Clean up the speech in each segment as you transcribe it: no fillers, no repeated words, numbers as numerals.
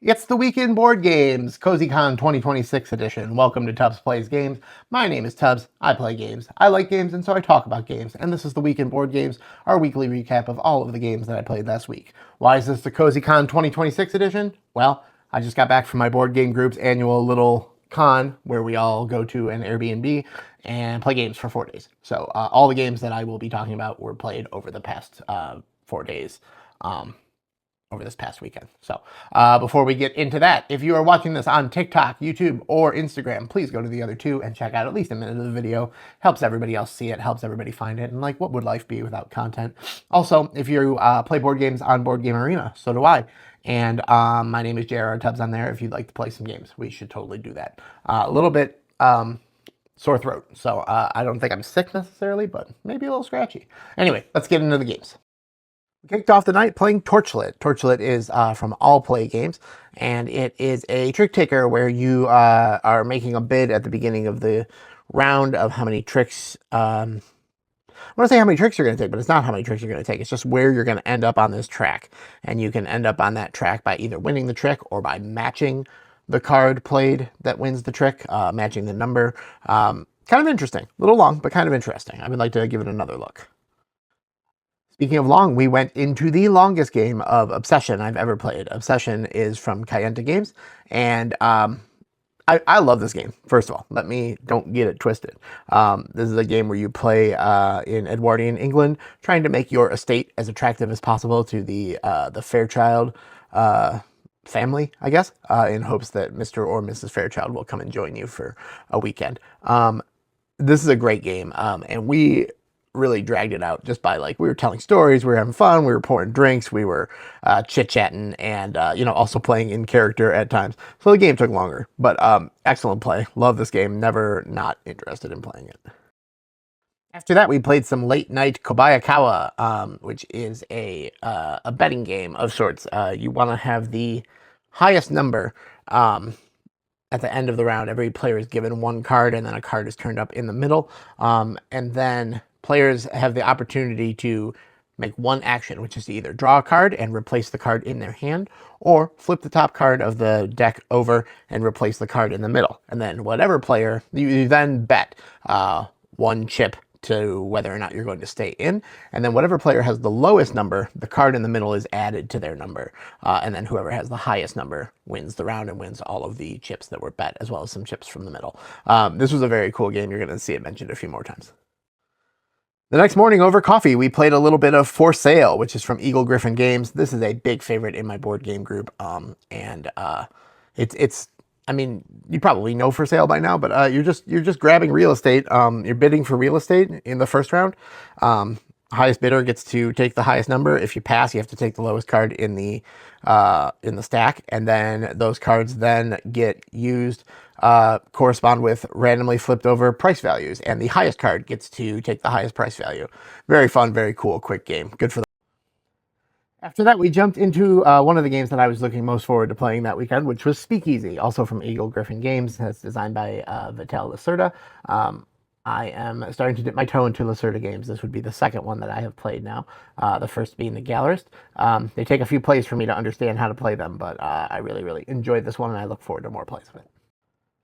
It's the Weekend Board Games, CozyCon 2026 edition. Welcome to Tubbs Plays Games. My name is Tubbs. I play games. I like games, and so I talk about games. And this is the Weekend Board Games, our weekly recap of all of the games that I played last week. Why is this the CozyCon 2026 edition? Well, I just got back from my board game group's annual little con where we all go to an Airbnb and play games for 4 days. So all the games that I will be talking about were played over the past 4 days. Over this past weekend. So before we get into that, if you are watching this on TikTok, YouTube, or Instagram, please go to the other two and check out at least a minute of the video. Helps everybody else see it, helps everybody find it, and like, what would life be without content? Also, if you play board games on Board Game Arena, so do I. And my name is J.R. Tubbs on there. If you'd like to play some games, we should totally do that. A little bit sore throat, so I don't think I'm sick necessarily, but maybe a little scratchy. Anyway, let's get into the games. We kicked off the night playing Torchlit. Torchlit is from All Play Games, and it is a trick taker where you are making a bid at the beginning of the round of how many tricks. I want to say how many tricks you're going to take, but it's not how many tricks you're going to take. It's just where you're going to end up on this track, and you can end up on that track by either winning the trick or by matching the card played that wins the trick, matching the number. Kind of interesting. A little long, but kind of interesting. I would like to give it another look. Speaking of long, we went into the longest game of Obsession I've ever played. Obsession is from Kayenta Games, and I love this game. First of all, don't get it twisted. This is a game where you play in Edwardian England, trying to make your estate as attractive as possible to the Fairchild family, I guess, in hopes that Mr. or Mrs. Fairchild will come and join you for a weekend. This is a great game, and we really dragged it out just by, like, we were telling stories, we were having fun, we were pouring drinks, we were chit-chatting, and also playing in character at times. So the game took longer, but excellent play. Love this game. Never not interested in playing it. After that, we played some late night Kobayakawa, which is a betting game of sorts. You want to have the highest number at the end of the round. Every player is given one card, and then a card is turned up in the middle, and then players have the opportunity to make one action, which is to either draw a card and replace the card in their hand, or flip the top card of the deck over and replace the card in the middle. And then whatever player, you then bet one chip to whether or not you're going to stay in. And then whatever player has the lowest number, the card in the middle is added to their number. And then whoever has the highest number wins the round and wins all of the chips that were bet, as well as some chips from the middle. This was a very cool game. You're going to see it mentioned a few more times. The next morning over coffee, we played a little bit of For Sale, which is from Eagle Griffin Games. This is a big favorite in my board game group. It's I mean, you probably know For Sale by now, but you're just grabbing real estate. You're bidding for real estate in the first round. Highest bidder gets to take the highest number. If you pass, you have to take the lowest card in the stack, and then those cards then get used, correspond with randomly flipped over price values, and the highest card gets to take the highest price value. Very fun, very cool, quick game. Good for them. After that, we jumped into one of the games that I was looking most forward to playing that weekend, which was Speakeasy, also from Eagle Griffin Games. It's designed by Vital Lacerda. I am starting to dip my toe into Lacerda games. This would be the second one that I have played now, the first being the Gallerist. They take a few plays for me to understand how to play them, but I really, really enjoyed this one, and I look forward to more plays of it.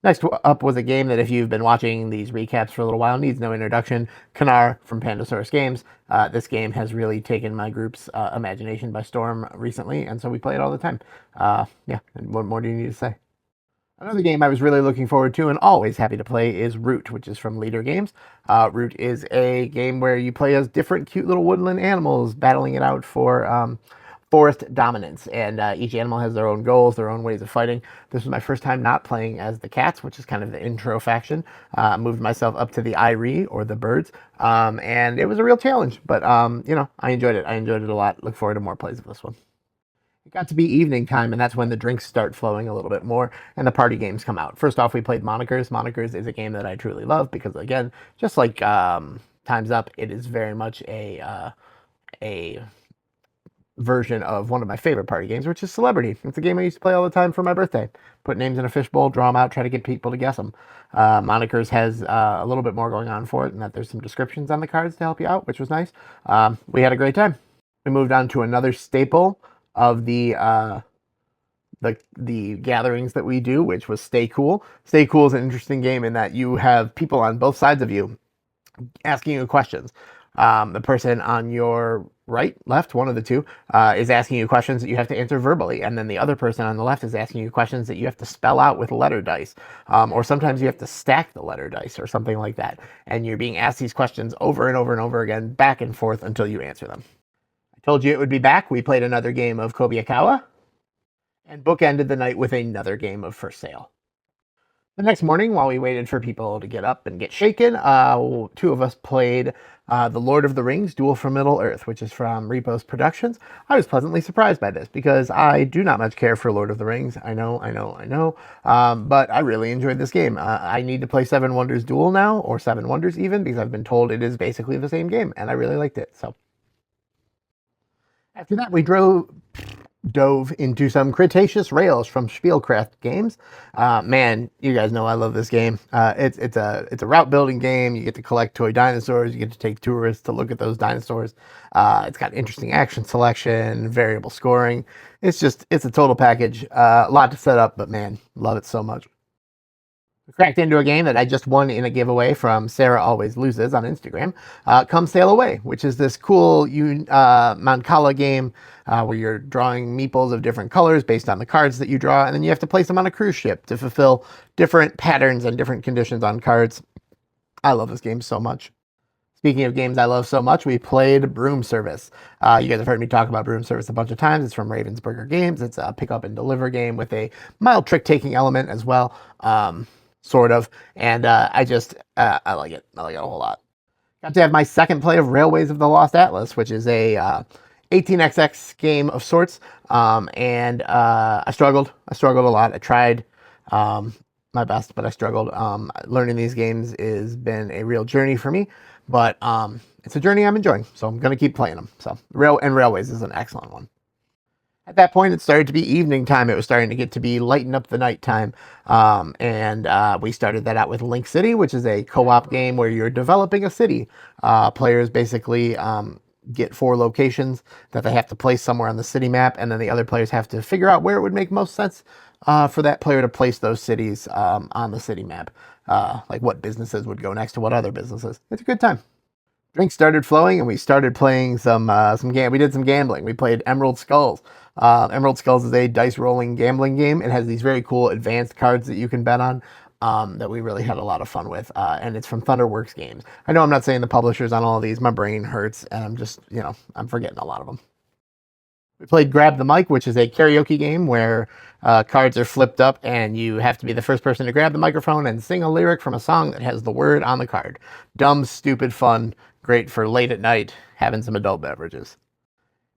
Next up was a game that, if you've been watching these recaps for a little while, needs no introduction. Canar from Pandasaurus Games. This game has really taken my group's imagination by storm recently, and so we play it all the time. Yeah, and what more do you need to say? Another game I was really looking forward to and always happy to play is Root, which is from Leader Games. Root is a game where you play as different cute little woodland animals, battling it out for forest dominance, and each animal has their own goals, their own ways of fighting. This was my first time not playing as the cats, which is kind of the intro faction. Moved myself up to the Irie, or the birds, and it was a real challenge, but I enjoyed it. I enjoyed it a lot. Look forward to more plays of this one. It got to be evening time, and that's when the drinks start flowing a little bit more and the party games come out. First off, we played Monikers. Monikers is a game that I truly love because, again, just like Time's Up, it is very much a version of one of my favorite party games, which is Celebrity. It's a game I used to play all the time for my birthday. Put names in a fishbowl, draw them out, try to get people to guess them. Monikers has a little bit more going on for it, and that there's some descriptions on the cards to help you out, which was nice. We had a great time. We moved on to another staple of the the gatherings that we do, which was Stay Cool. Stay Cool is an interesting game in that you have people on both sides of you asking you questions. The person on your right, left, one of the two, is asking you questions that you have to answer verbally, and then the other person on the left is asking you questions that you have to spell out with letter dice, or sometimes you have to stack the letter dice or something like that, and you're being asked these questions over and over and over again, back and forth until you answer them. I told you it would be back. We played another game of Kobayakawa, and bookended the night with another game of First Sale. The next morning, while we waited for people to get up and get shaken, two of us played The Lord of the Rings, Duel for Middle-earth, which is from Repos Productions. I was pleasantly surprised by this because I do not much care for Lord of the Rings. I know. But I really enjoyed this game. I need to play Seven Wonders Duel now, or Seven Wonders even, because I've been told it is basically the same game, and I really liked it. So after that, we dove into some Cretaceous Rails from Spielcraft Games. Man, you guys know I love this game. It's a route building game. You get to collect toy dinosaurs. You get to take tourists to look at those dinosaurs. It's got interesting action selection, variable scoring. It's a total package. A lot to set up, but man, love it so much. We cracked into a game that I just won in a giveaway from Sarah Always Loses on Instagram. Come Sail Away, which is this cool Mancala game where you're drawing meeples of different colors based on the cards that you draw, and then you have to place them on a cruise ship to fulfill different patterns and different conditions on cards. I love this game so much. Speaking of games I love so much, we played Broom Service. You guys have heard me talk about Broom Service a bunch of times. It's from Ravensburger Games. It's a pick up and deliver game with a mild trick-taking element as well. Sort of, and I like it. I like it a whole lot. Got to have my second play of Railways of the Lost Atlas, which is a 18xx game of sorts, and I struggled. I struggled a lot. I tried my best, but I struggled. Learning these games has been a real journey for me, but it's a journey I'm enjoying, so I'm going to keep playing them. So Railways is an excellent one. At that point, it started to be evening time. It was starting to get to be lighten up the nighttime. And we started that out with Link City, which is a co-op game where you're developing a city. Players basically get 4 locations that they have to place somewhere on the city map, and then the other players have to figure out where it would make most sense for that player to place those cities on the city map. Like what businesses would go next to what other businesses. It's a good time. Drinks started flowing, and we started playing some game. We did some gambling. We played Emerald Skulls. Emerald Skulls is a dice rolling gambling game. It has these very cool advanced cards that you can bet on that we really had a lot of fun with. And it's from Thunderworks Games. I know I'm not saying the publishers on all of these. My brain hurts, and I'm just, I'm forgetting a lot of them. We played Grab the Mic, which is a karaoke game where cards are flipped up and you have to be the first person to grab the microphone and sing a lyric from a song that has the word on the card. Dumb, stupid fun. Great for late at night, having some adult beverages.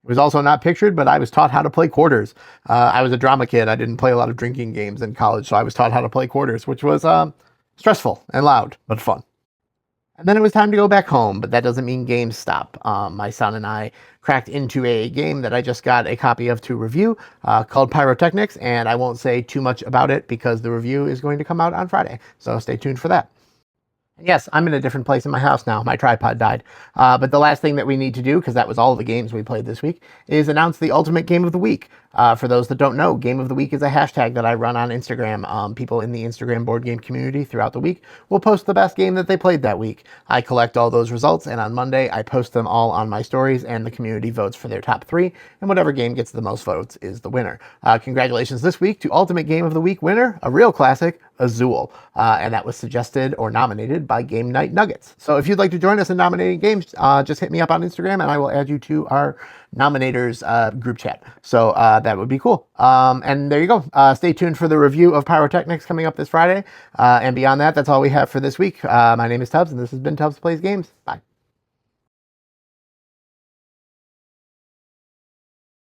It was also not pictured, but I was taught how to play quarters. I was a drama kid. I didn't play a lot of drinking games in college, so I was taught how to play quarters, which was stressful and loud, but fun. And then it was time to go back home, but that doesn't mean games stop. My son and I cracked into a game that I just got a copy of to review called Pyrotechnics, and I won't say too much about it because the review is going to come out on Friday, so stay tuned for that. Yes, I'm in a different place in my house now. My tripod died. But the last thing that we need to do, because that was all the games we played this week, is announce the Ultimate Game of the Week. For those that don't know, Game of the Week is a hashtag that I run on Instagram. People in the Instagram board game community throughout the week will post the best game that they played that week. I collect all those results, and on Monday, I post them all on my stories, and the community votes for their top 3, and whatever game gets the most votes is the winner. Congratulations this week to Ultimate Game of the Week winner, a real classic, Azul. And that was suggested or nominated by Game Night Nuggets. So if you'd like to join us in nominating games, just hit me up on Instagram and I will add you to our nominators group chat. So that would be cool. And there you go. Stay tuned for the review of Pyrotechnics coming up this Friday. And beyond that, that's all we have for this week. My name is Tubbs, and this has been Tubbs Plays Games. Bye.